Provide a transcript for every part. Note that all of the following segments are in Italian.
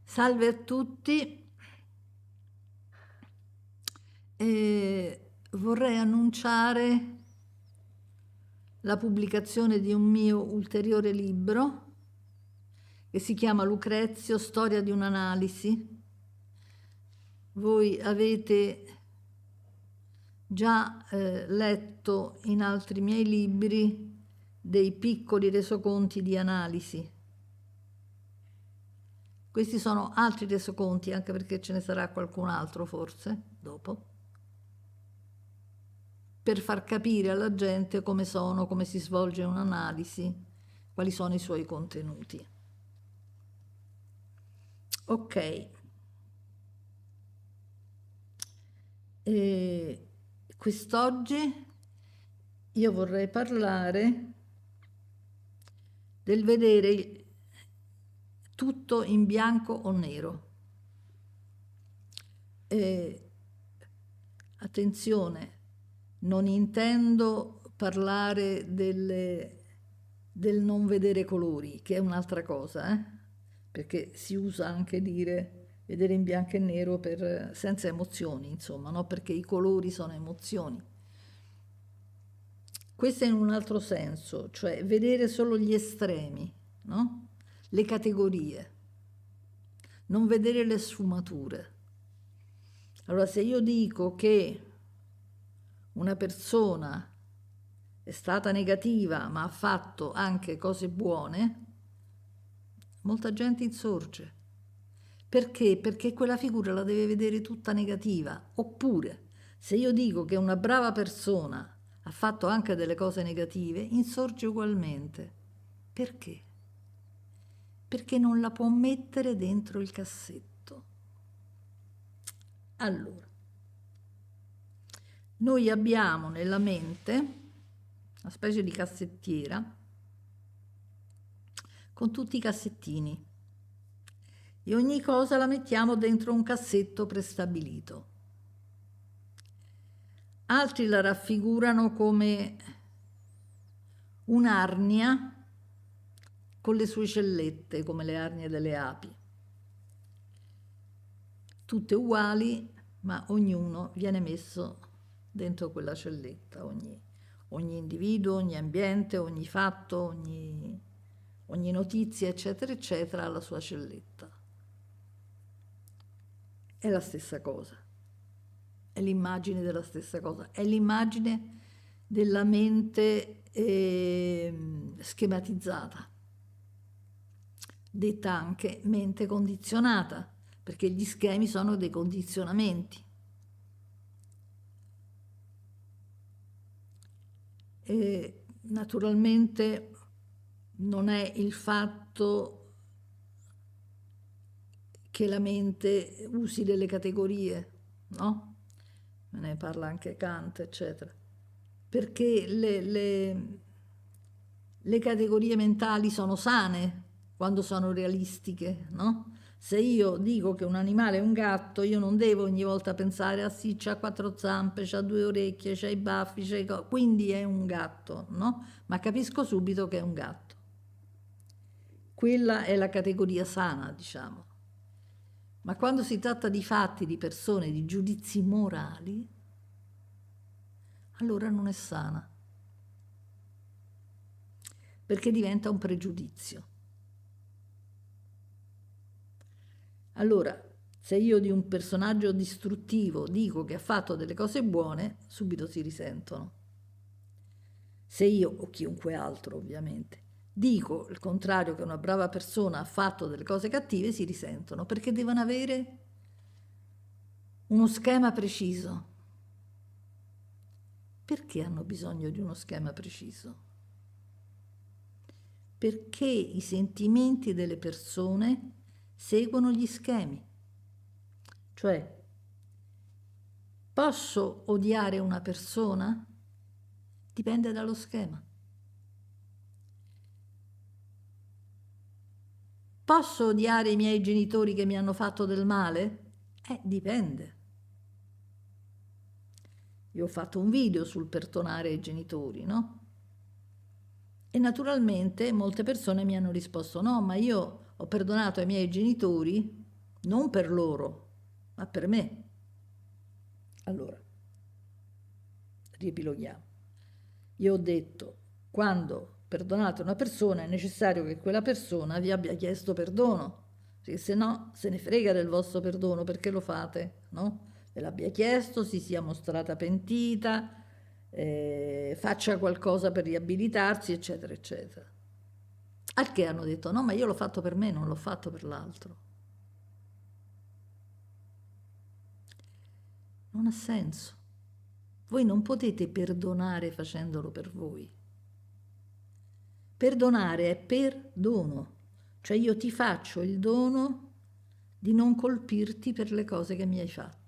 Salve a tutti, vorrei annunciare la pubblicazione di un mio ulteriore libro che si chiama Lucrezio, storia di un'analisi. Voi avete già letto in altri miei libri dei piccoli resoconti di analisi. Questi sono altri resoconti, anche perché ce ne sarà qualcun altro forse dopo, per far capire alla gente come si svolge un'analisi, quali sono i suoi contenuti. Ok. Quest'oggi io vorrei parlare del vedere tutto in bianco o nero. Attenzione, non intendo parlare del non vedere colori, che è un'altra cosa, perché si usa anche dire vedere in bianco e nero senza emozioni, insomma, no? Perché i colori sono emozioni. Questo è in un altro senso, cioè vedere solo gli estremi, no? Le categorie, non vedere le sfumature. Allora, se io dico che una persona è stata negativa ma ha fatto anche cose buone, molta gente insorge. Perché? Perché quella figura la deve vedere tutta negativa. Oppure, se io dico che una brava persona ha fatto anche delle cose negative, insorge ugualmente. Perché? Perché non la può mettere dentro il cassetto. Allora, noi abbiamo nella mente una specie di cassettiera con tutti i cassettini e ogni cosa la mettiamo dentro un cassetto prestabilito. Altri la raffigurano come un'arnia con le sue cellette, come le arnie delle api. Tutte uguali, ma ognuno viene messo dentro quella celletta, ogni individuo, ogni ambiente, ogni fatto, ogni notizia, eccetera, eccetera, ha la sua celletta. È la stessa cosa, è l'immagine della stessa cosa, è l'immagine della mente schematizzata, detta anche mente condizionata, perché gli schemi sono dei condizionamenti. E naturalmente non è il fatto che la mente usi delle categorie, no? Me ne parla anche Kant, eccetera. Perché le categorie mentali sono sane quando sono realistiche, no? Se io dico che un animale è un gatto, io non devo ogni volta pensare, ah sì, c'ha quattro zampe, c'ha due orecchie, c'ha i baffi, quindi è un gatto, no? Ma capisco subito che è un gatto. Quella è la categoria sana, diciamo. Ma quando si tratta di fatti, di persone, di giudizi morali, allora non è sana, perché diventa un pregiudizio. Allora, se io di un personaggio distruttivo dico che ha fatto delle cose buone, subito si risentono. Se io, o chiunque altro ovviamente, dico il contrario, che una brava persona ha fatto delle cose cattive, si risentono, perché devono avere uno schema preciso. Perché hanno bisogno di uno schema preciso? Perché i sentimenti delle persone seguono gli schemi. Cioè, posso odiare una persona? Dipende dallo schema. Posso odiare i miei genitori che mi hanno fatto del male? Dipende. Io ho fatto un video sul perdonare i genitori, no? E naturalmente molte persone mi hanno risposto no, ma io ho perdonato ai miei genitori non per loro, ma per me. Allora, riepiloghiamo. Io ho detto, quando perdonate una persona è necessario che quella persona vi abbia chiesto perdono, perché se no se ne frega del vostro perdono, perché lo fate, no? Ve l'abbia chiesto, si sia mostrata pentita, faccia qualcosa per riabilitarsi, eccetera, eccetera. Al che hanno detto, no, ma io l'ho fatto per me, non l'ho fatto per l'altro. Non ha senso. Voi non potete perdonare facendolo per voi. Perdonare è perdono, cioè io ti faccio il dono di non colpirti per le cose che mi hai fatto.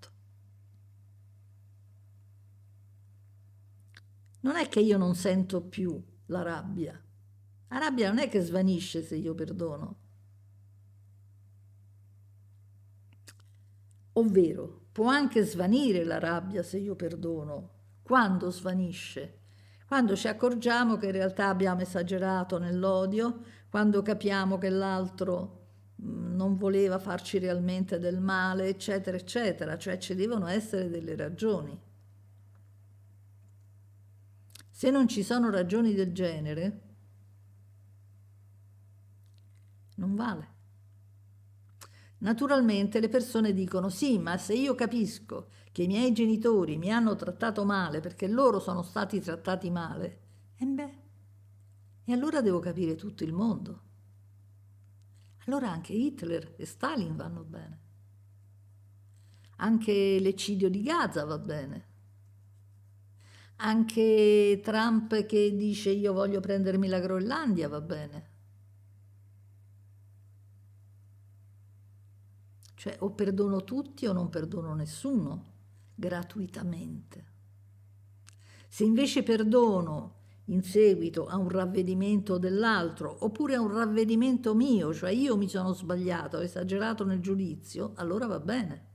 Non è che io non sento più la rabbia. La rabbia non è che svanisce se io perdono. Ovvero, può anche svanire la rabbia se io perdono. Quando svanisce? Quando ci accorgiamo che in realtà abbiamo esagerato nell'odio, quando capiamo che l'altro non voleva farci realmente del male, eccetera, eccetera. Cioè ci devono essere delle ragioni. Se non ci sono ragioni del genere, non vale. Naturalmente le persone dicono sì, ma se io capisco che i miei genitori mi hanno trattato male perché loro sono stati trattati male, e beh, e allora devo capire tutto il mondo. Allora anche Hitler e Stalin vanno bene. Anche l'eccidio di Gaza va bene. Anche Trump che dice io voglio prendermi la Groenlandia va bene. Cioè o perdono tutti o non perdono nessuno, gratuitamente. Se invece perdono in seguito a un ravvedimento dell'altro oppure a un ravvedimento mio, cioè io mi sono sbagliato, ho esagerato nel giudizio, allora va bene.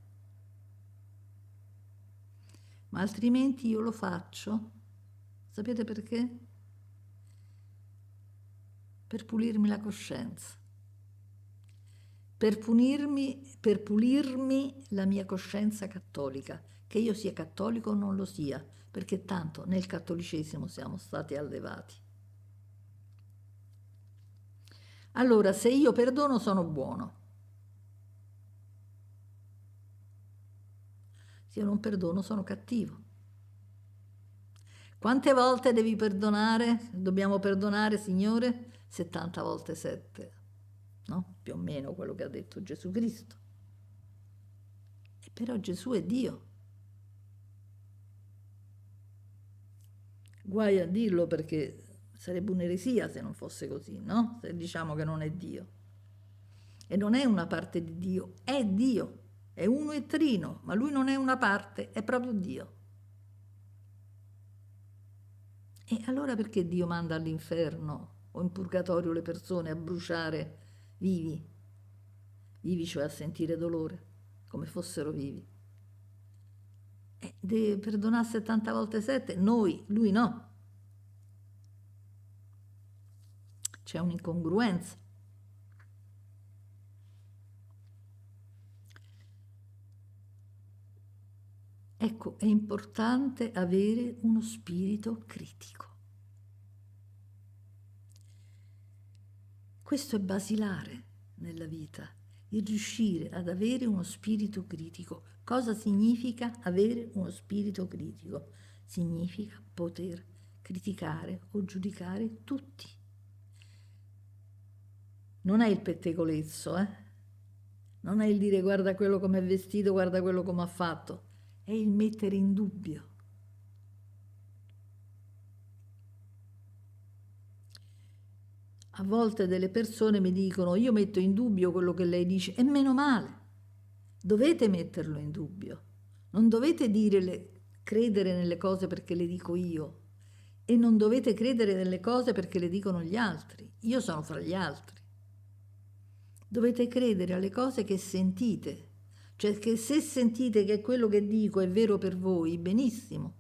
Ma altrimenti io lo faccio, sapete perché? Per pulirmi la coscienza. Per pulirmi la mia coscienza cattolica, che io sia cattolico o non lo sia, perché tanto nel cattolicesimo siamo stati allevati. Allora, se io perdono sono buono. Se io non perdono sono cattivo. Quante volte devi perdonare? Dobbiamo perdonare, Signore? 70 volte 7, no? Più o meno quello che ha detto Gesù Cristo. E però Gesù è Dio. Guai a dirlo perché sarebbe un'eresia se non fosse così, no? Se diciamo che non è Dio. E non è una parte di Dio, è Dio. È uno e trino, ma lui non è una parte, è proprio Dio. E allora perché Dio manda all'inferno o in purgatorio le persone a bruciare vivi? Vivi cioè a sentire dolore, come fossero vivi. E deve perdonare 70 volte 7? Noi, lui no. C'è un'incongruenza. Ecco, è importante avere uno spirito critico. Questo è basilare nella vita, il riuscire ad avere uno spirito critico. Cosa significa avere uno spirito critico? Significa poter criticare o giudicare tutti. Non è il pettegolezzo, non è il dire guarda quello come è vestito, guarda quello come ha fatto, è il mettere in dubbio. A volte delle persone mi dicono io metto in dubbio quello che lei dice e meno male, dovete metterlo in dubbio, non dovete credere nelle cose perché le dico io e non dovete credere nelle cose perché le dicono gli altri, io sono fra gli altri. Dovete credere alle cose che sentite, cioè che se sentite che quello che dico è vero per voi, benissimo,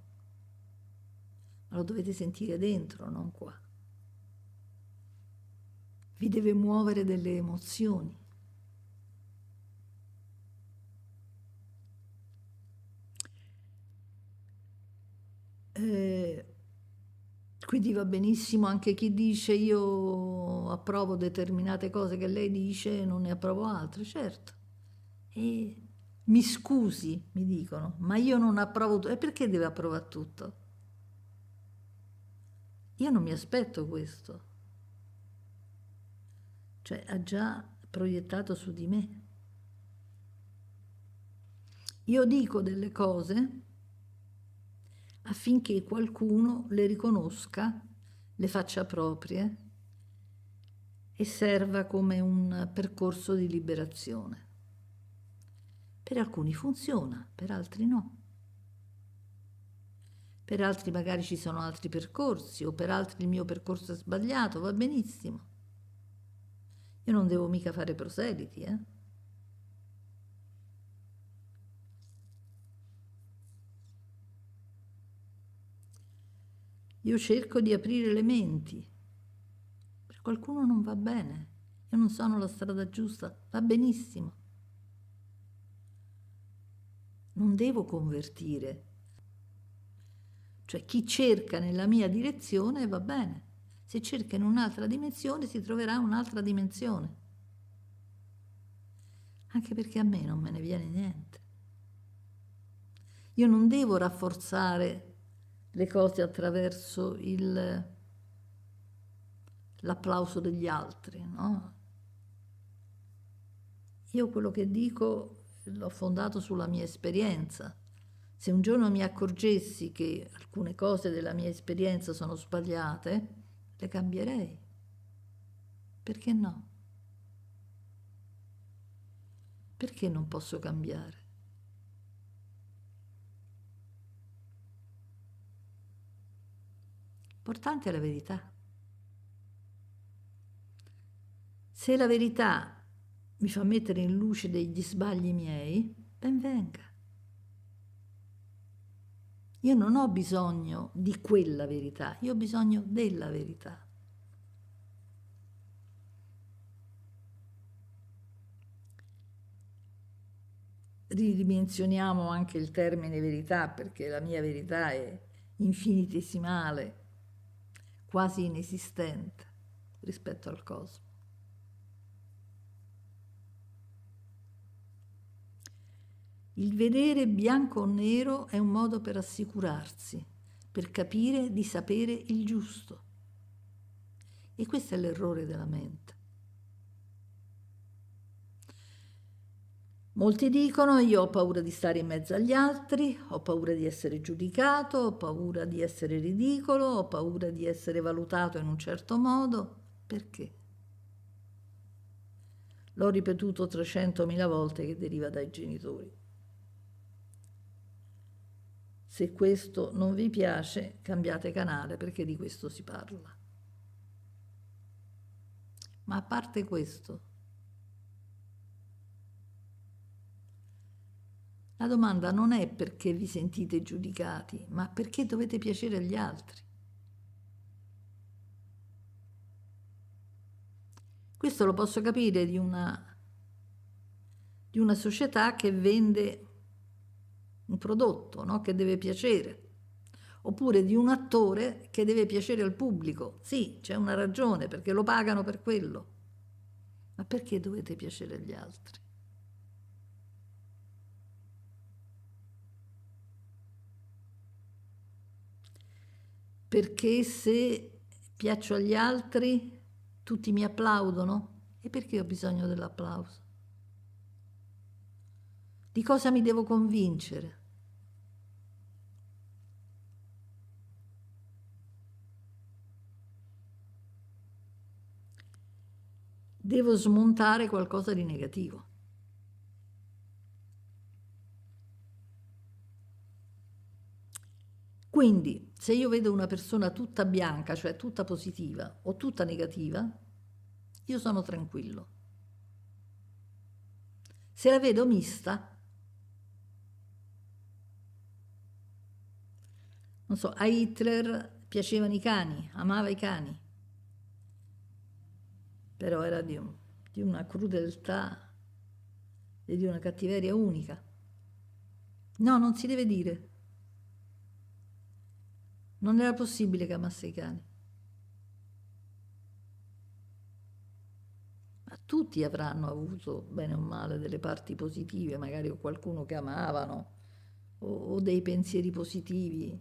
ma lo dovete sentire dentro, non qua. Vi deve muovere delle emozioni. Quindi va benissimo anche chi dice io approvo determinate cose che lei dice e non ne approvo altre, certo. E mi scusi, mi dicono, ma io non approvo tutto. E perché deve approvare tutto? Io non mi aspetto questo. Cioè, ha già proiettato su di me. Io dico delle cose affinché qualcuno le riconosca, le faccia proprie e serva come un percorso di liberazione. Per alcuni funziona, per altri no. Per altri magari ci sono altri percorsi o per altri il mio percorso è sbagliato, va benissimo. Io non devo mica fare proseliti, eh? Io cerco di aprire le menti. Per qualcuno non va bene. Io non sono la strada giusta, va benissimo. Non devo convertire. Cioè chi cerca nella mia direzione va bene. Se cerca in un'altra dimensione si troverà un'altra dimensione. Anche perché a me non me ne viene niente. Io non devo rafforzare le cose attraverso l'applauso degli altri, no? Io quello che dico l'ho fondato sulla mia esperienza. Se un giorno mi accorgessi che alcune cose della mia esperienza sono sbagliate, le cambierei. Perché no? Perché non posso cambiare? L'importante è la verità. Se la verità mi fa mettere in luce degli sbagli miei, ben venga. Io non ho bisogno di quella verità, io ho bisogno della verità. Ridimensioniamo anche il termine verità perché la mia verità è infinitesimale, quasi inesistente rispetto al cosmo. Il vedere bianco o nero è un modo per assicurarsi, per capire di sapere il giusto. E questo è l'errore della mente. Molti dicono io ho paura di stare in mezzo agli altri, ho paura di essere giudicato, ho paura di essere ridicolo, ho paura di essere valutato in un certo modo. Perché? L'ho ripetuto 300.000 volte che deriva dai genitori. Se questo non vi piace, cambiate canale perché di questo si parla. Ma a parte questo, la domanda non è perché vi sentite giudicati, ma perché dovete piacere agli altri. Questo lo posso capire di una società che vende un prodotto, no? Che deve piacere, oppure di un attore che deve piacere al pubblico. Sì, c'è una ragione, perché lo pagano per quello. Ma perché dovete piacere agli altri? Perché se piaccio agli altri tutti mi applaudono? E perché ho bisogno dell'applauso? Di cosa mi devo convincere? Devo smontare qualcosa di negativo. Quindi, se io vedo una persona tutta bianca, cioè tutta positiva o tutta negativa, io sono tranquillo. Se la vedo mista, non so, a Hitler piacevano i cani, amava i cani, però era di una crudeltà e di una cattiveria unica. No, non si deve dire. Non era possibile che amasse i cani. Ma tutti avranno avuto, bene o male, delle parti positive, magari o qualcuno che amavano, o dei pensieri positivi.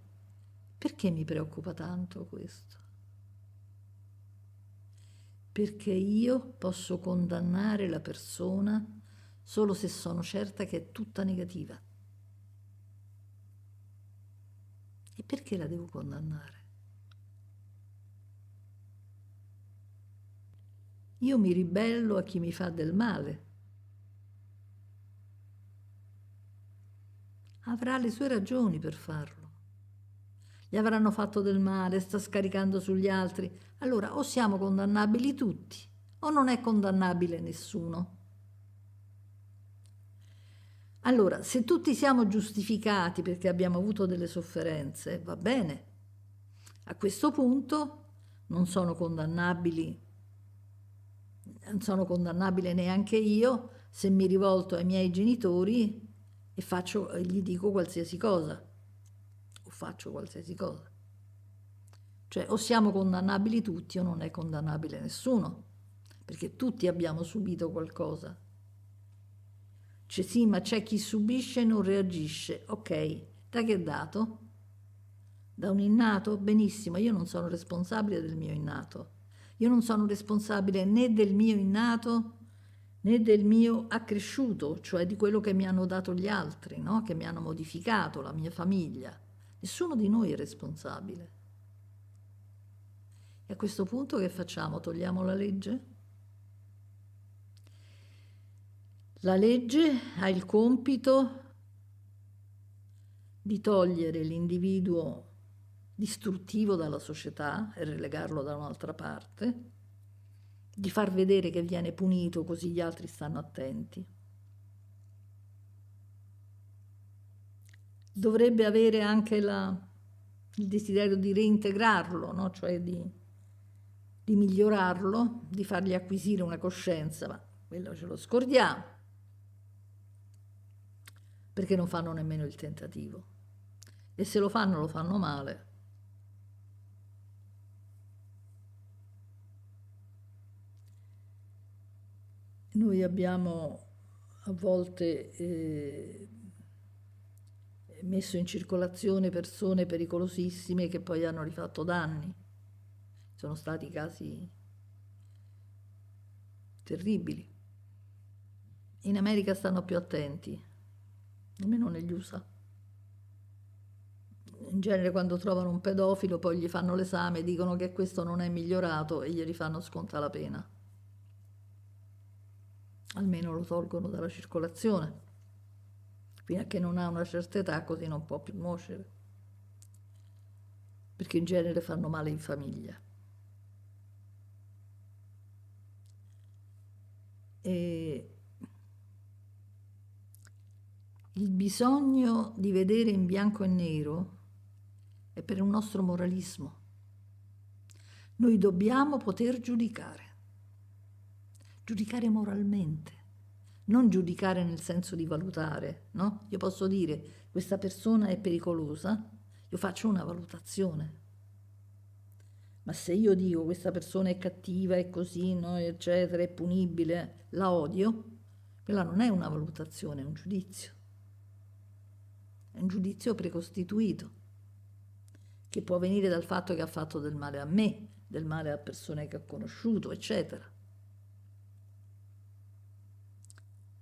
Perché mi preoccupa tanto questo? Perché io posso condannare la persona solo se sono certa che è tutta negativa. E perché la devo condannare? Io mi ribello a chi mi fa del male. Avrà le sue ragioni per farlo. Gli avranno fatto del male, sta scaricando sugli altri. Allora o siamo condannabili tutti o non è condannabile nessuno. Allora, se tutti siamo giustificati perché abbiamo avuto delle sofferenze, va bene. A questo punto non sono condannabile neanche io se mi rivolto ai miei genitori e gli dico qualsiasi cosa, o faccio qualsiasi cosa. Cioè o siamo condannabili tutti o non è condannabile nessuno, perché tutti abbiamo subito qualcosa. Cioè sì, ma c'è chi subisce e non reagisce. Ok, da che dato? Da un innato? Benissimo, io non sono responsabile del mio innato. Io non sono responsabile né del mio innato né del mio accresciuto, cioè di quello che mi hanno dato gli altri, no? Che mi hanno modificato, la mia famiglia. Nessuno di noi è responsabile. E a questo punto che facciamo? Togliamo la legge? La legge ha il compito di togliere l'individuo distruttivo dalla società e relegarlo da un'altra parte, di far vedere che viene punito così gli altri stanno attenti. Dovrebbe avere anche il desiderio di reintegrarlo, no? Cioè di migliorarlo, di fargli acquisire una coscienza, ma quello ce lo scordiamo, perché non fanno nemmeno il tentativo. E se lo fanno male. Noi abbiamo a volte messo in circolazione persone pericolosissime che poi hanno rifatto danni. Sono stati casi terribili. In America stanno più attenti, nemmeno negli USA. In genere quando trovano un pedofilo poi gli fanno l'esame, dicono che questo non è migliorato e gli fanno scontare la pena. Almeno lo tolgono dalla circolazione, fino a che non ha una certa età, così non può più nuocere, perché in genere fanno male in famiglia. E il bisogno di vedere in bianco e nero è per un nostro moralismo. Noi dobbiamo poter giudicare moralmente, non giudicare nel senso di valutare, no? Io posso dire questa persona è pericolosa, io faccio una valutazione. Ma se io dico questa persona è cattiva, è così, no, eccetera, è punibile, la odio, quella non è una valutazione, è un giudizio. È un giudizio precostituito, che può venire dal fatto che ha fatto del male a me, del male a persone che ho conosciuto, eccetera.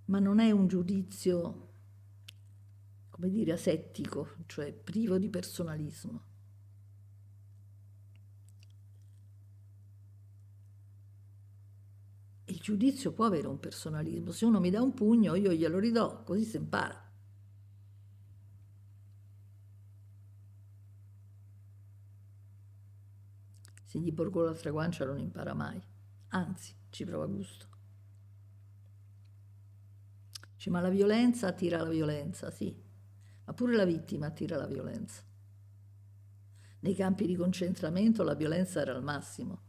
Ma non è un giudizio, come dire, asettico, cioè privo di personalismo. Il giudizio può avere un personalismo. Se uno mi dà un pugno, io glielo ridò, così si impara. Se gli porgo l'altra guancia non impara mai, anzi, ci prova gusto. Dice, ma la violenza attira la violenza, sì, ma pure la vittima attira la violenza. Nei campi di concentramento la violenza era al massimo.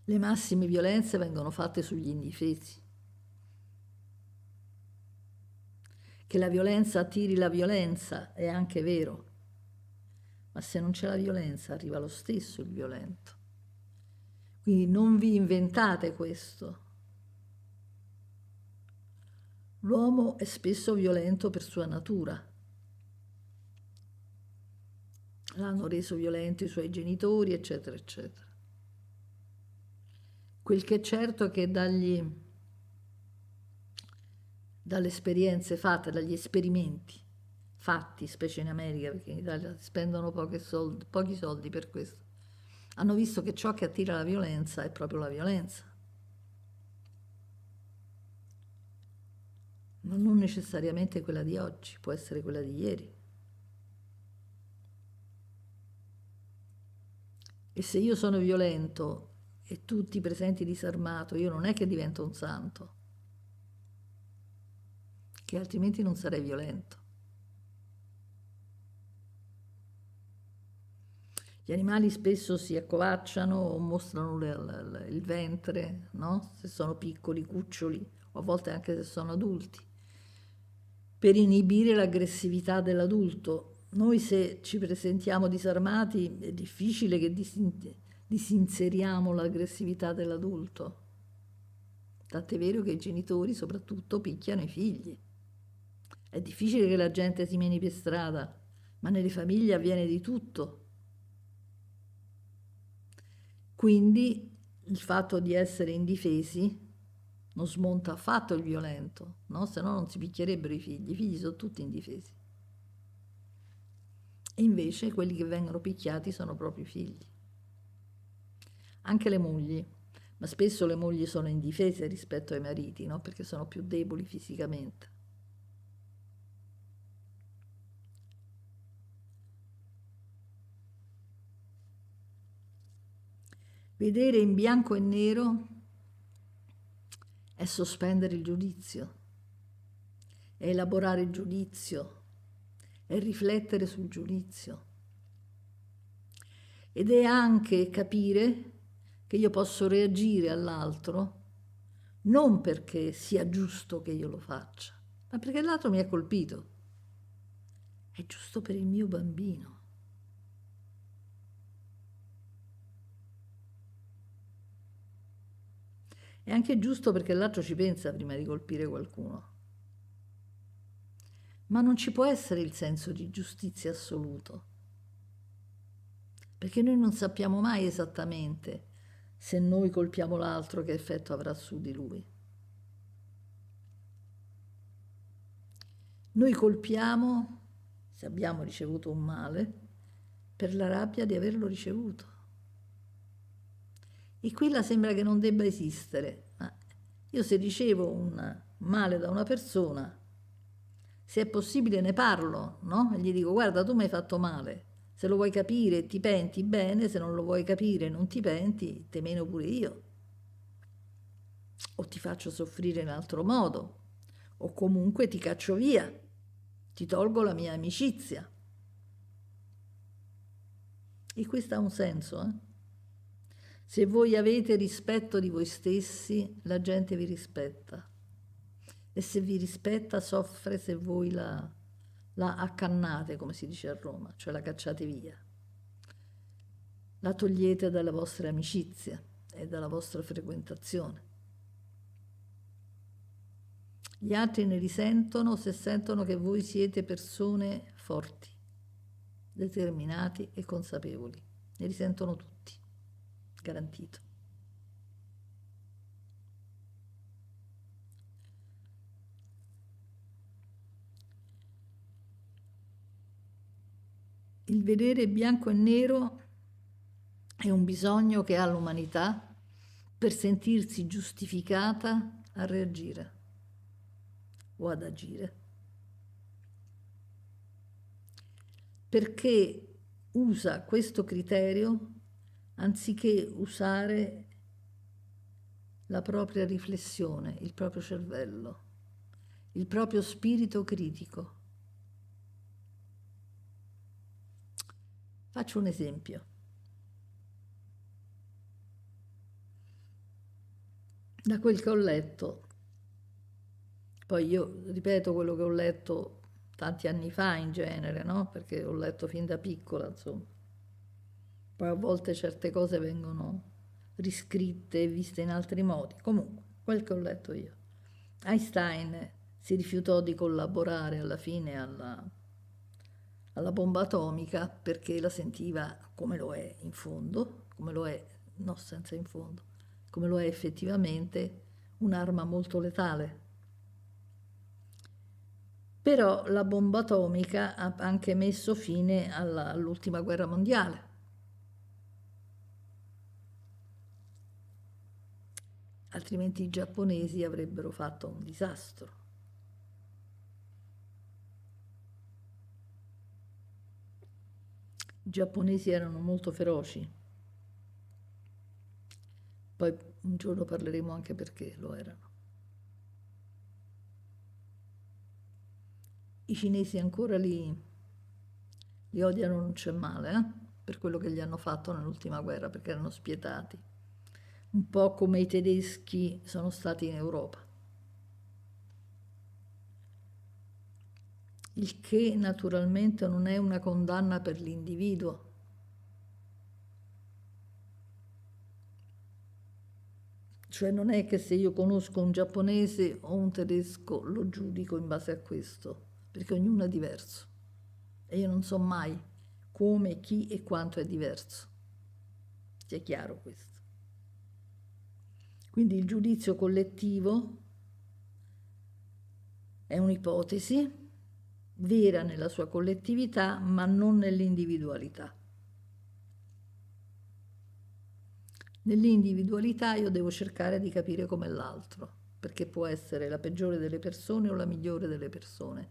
Le massime violenze vengono fatte sugli indifesi, che la violenza attiri la violenza, è anche vero, ma se non c'è la violenza arriva lo stesso il violento. Quindi non vi inventate questo. L'uomo è spesso violento per sua natura. L'hanno reso violento i suoi genitori, eccetera, eccetera. Quel che è certo è che dalle esperienze fatte, dagli esperimenti fatti, specie in America, perché in Italia spendono pochi soldi per questo, hanno visto che ciò che attira la violenza è proprio la violenza, ma non necessariamente quella di oggi, può essere quella di ieri. E se io sono violento e tu ti presenti disarmato, io non è che divento un santo, che altrimenti non sarei violento. Gli animali spesso si accovacciano o mostrano il ventre, no? Se sono piccoli, cuccioli, o a volte anche se sono adulti, per inibire l'aggressività dell'adulto. Noi se ci presentiamo disarmati è difficile che disinseriamo l'aggressività dell'adulto. Tant'è vero che i genitori soprattutto picchiano i figli. È difficile che la gente si meni per strada, ma nelle famiglie avviene di tutto. Quindi il fatto di essere indifesi non smonta affatto il violento, no? Se no non si picchierebbero i figli sono tutti indifesi. E invece quelli che vengono picchiati sono proprio i figli. Anche le mogli, ma spesso le mogli sono indifese rispetto ai mariti, no? Perché sono più deboli fisicamente. Vedere in bianco e nero è sospendere il giudizio, è elaborare il giudizio, è riflettere sul giudizio. Ed è anche capire che io posso reagire all'altro non perché sia giusto che io lo faccia, ma perché l'altro mi ha colpito. È giusto per il mio bambino. È anche giusto perché l'altro ci pensa prima di colpire qualcuno. Ma non ci può essere il senso di giustizia assoluto, perché noi non sappiamo mai esattamente se noi colpiamo l'altro che effetto avrà su di lui. Noi colpiamo, se abbiamo ricevuto un male, per la rabbia di averlo ricevuto. E qui la sembra che non debba esistere, ma io se ricevo un male da una persona, se è possibile ne parlo, no? E gli dico guarda tu mi hai fatto male, se lo vuoi capire ti penti bene, se non lo vuoi capire non ti penti, te meno pure io. O ti faccio soffrire in altro modo, o comunque ti caccio via, ti tolgo la mia amicizia. E questo ha un senso, eh? Se voi avete rispetto di voi stessi, la gente vi rispetta. E se vi rispetta, soffre se voi la accannate, come si dice a Roma, cioè la cacciate via. La togliete dalla vostra amicizia e dalla vostra frequentazione. Gli altri ne risentono se sentono che voi siete persone forti, determinati e consapevoli. Ne risentono tutti, garantito. Il vedere bianco e nero è un bisogno che ha l'umanità per sentirsi giustificata a reagire o ad agire. Perché usa questo criterio anziché usare la propria riflessione, il proprio cervello, il proprio spirito critico. Faccio un esempio. Da quel che ho letto, Poi io ripeto quello che ho letto tanti anni fa in genere, no? Perché ho letto fin da piccola, insomma. Poi a volte certe cose vengono riscritte e viste in altri modi. Comunque, quel che ho letto io. Einstein si rifiutò di collaborare alla fine alla bomba atomica perché la sentiva come lo è in fondo, come lo è, no senza in fondo, come lo è effettivamente un'arma molto letale. Però la bomba atomica ha anche messo fine all'ultima guerra mondiale. Altrimenti i giapponesi avrebbero fatto un disastro. I giapponesi erano molto feroci, poi un giorno parleremo anche perché lo erano. I cinesi ancora li odiano, non c'è male, per quello che gli hanno fatto nell'ultima guerra, perché erano spietati, un po' come i tedeschi sono stati in Europa. Il che naturalmente non è una condanna per l'individuo. Cioè non è che se io conosco un giapponese o un tedesco lo giudico in base a questo, perché ognuno è diverso e io non so mai come, chi e quanto è diverso. Sia chiaro questo. Quindi il giudizio collettivo è un'ipotesi vera nella sua collettività, ma non nell'individualità. Nell'individualità io devo cercare di capire com'è l'altro, perché può essere la peggiore delle persone o la migliore delle persone,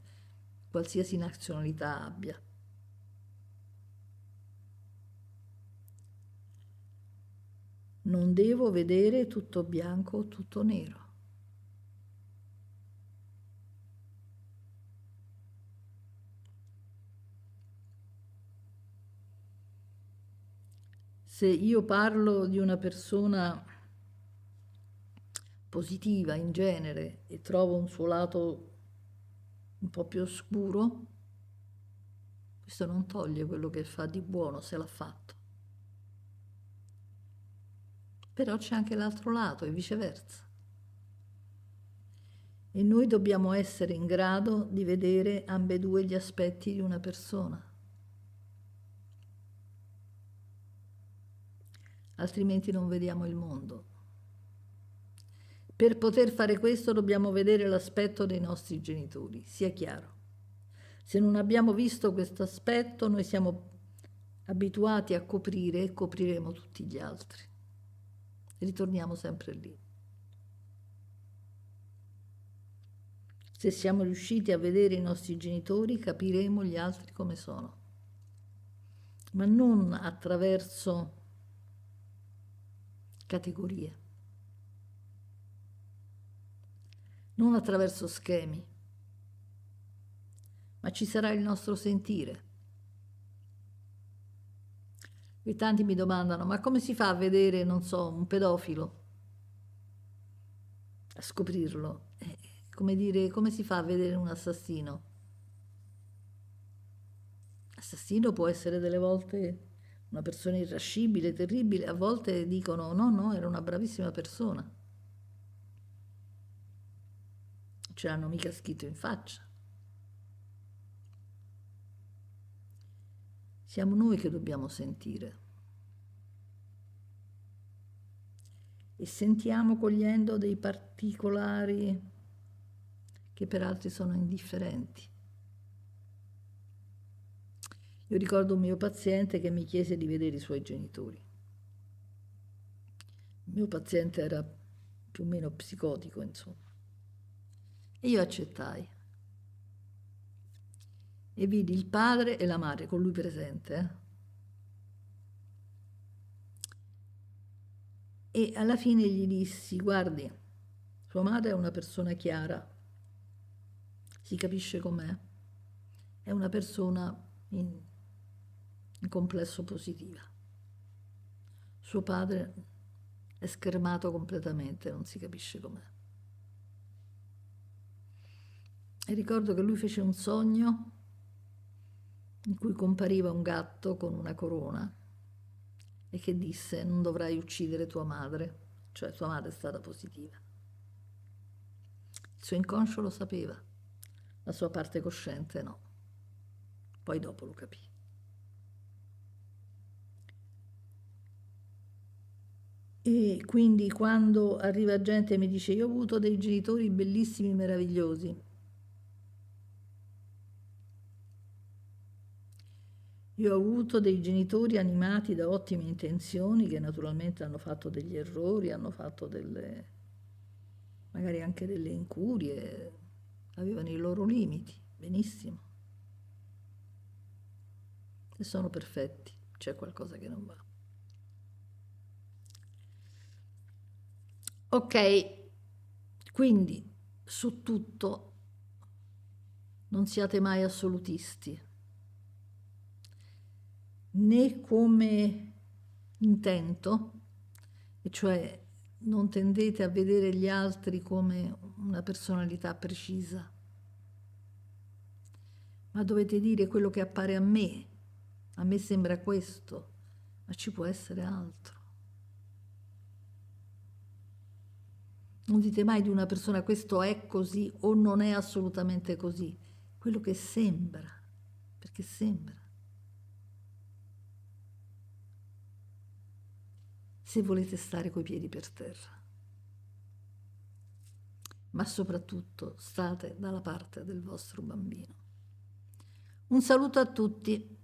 qualsiasi nazionalità abbia. Non devo vedere tutto bianco o tutto nero. Se io parlo di una persona positiva in genere e trovo un suo lato un po' più oscuro, questo non toglie quello che fa di buono se l'ha fatto. Però c'è anche l'altro lato e viceversa. E noi dobbiamo essere in grado di vedere ambedue gli aspetti di una persona. Altrimenti non vediamo il mondo. Per poter fare questo dobbiamo vedere l'aspetto dei nostri genitori, sia chiaro. Se non abbiamo visto questo aspetto, noi siamo abituati a coprire e copriremo tutti gli altri. Ritorniamo sempre lì. Se siamo riusciti a vedere i nostri genitori, capiremo gli altri come sono, ma non attraverso categorie, non attraverso schemi, ma ci sarà il nostro sentire. E tanti mi domandano, ma come si fa a vedere, non so, un pedofilo? A scoprirlo? Come dire, come si fa a vedere un assassino? L'assassino può essere delle volte una persona irascibile, terribile, a volte dicono no, no, era una bravissima persona. Non ce l'hanno mica scritto in faccia. Siamo noi che dobbiamo sentire. E sentiamo cogliendo dei particolari che per altri sono indifferenti. Io ricordo un mio paziente che mi chiese di vedere i suoi genitori. Il mio paziente era più o meno psicotico, insomma. E io accettai. E vidi il padre e la madre con lui presente. E alla fine gli dissi, guardi, sua madre è una persona chiara, si capisce com'è, è una persona in complesso positiva. Suo padre è schermato completamente, non si capisce com'è. E ricordo che lui fece un sogno in cui compariva un gatto con una corona e che disse: non dovrai uccidere tua madre, cioè tua madre è stata positiva. Il suo inconscio lo sapeva, la sua parte cosciente no, poi dopo lo capì. E quindi quando arriva gente e mi dice: io ho avuto dei genitori bellissimi, meravigliosi, io ho avuto dei genitori animati da ottime intenzioni che naturalmente hanno fatto degli errori, hanno fatto magari anche delle incurie, avevano i loro limiti, benissimo. E sono perfetti, c'è qualcosa che non va. Ok, quindi su tutto non siate mai assolutisti, né come intento, e cioè non tendete a vedere gli altri come una personalità precisa, ma dovete dire quello che appare a me sembra questo, ma ci può essere altro. Non dite mai di una persona questo è così o non è assolutamente così, quello che sembra, perché sembra. Se volete stare coi piedi per terra, ma soprattutto state dalla parte del vostro bambino. Un saluto a tutti.